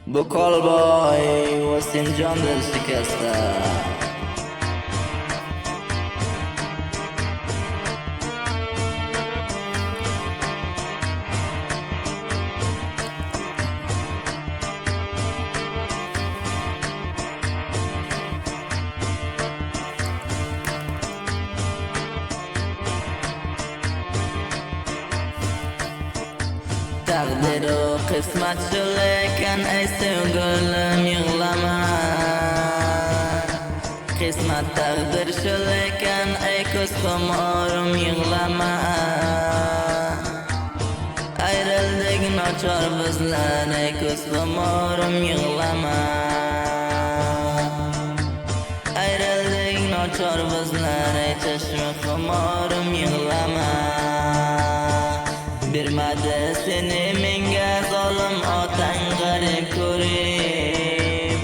Bu Kolboy va Sinjondir shikasta. Takdiru qismat shu lekin ey sevgilim yig'lama. Qismat taqdir shu lekin ey ko'z xumurim yig'lama. Ayrıldık nochor bizlar ey ko'z xumurim yig'lama. Ayrıldık nochor bizlar ey chashma xumurim yig'lama. Bermadi seni menga zolim otang g'arib ko'rib.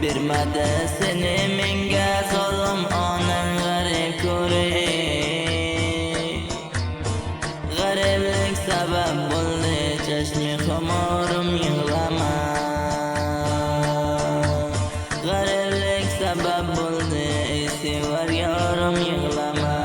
Bermadi seni menga zolim onang g'arib ko'rib. G'ariblik sabab bo'ldi chashmi xumurim yig'lama. G'ariblik sabab bo'ldi ey sevar yorim yig'lama.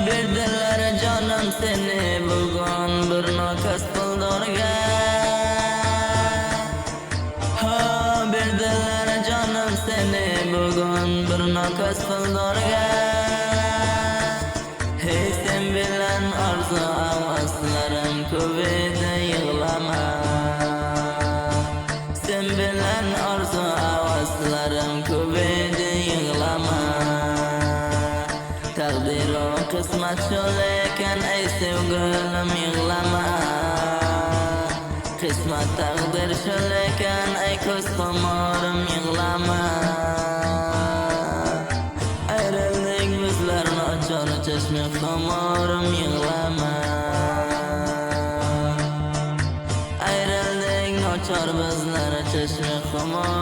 Berdilar canım seni bugun bir nokas puldorga. Berdilar canım seni bugun bir nokas puldorga. Hey sen bilan arzu avaslarim ko'p edi yig'lama. Sen bilan arzu avaslarim ko'p edi yig'lama. Takdiru qismat shu lekin ey sevgilim yig'lama. Qismat taqdir shu lekin ey ko'z xumurim yig'lama.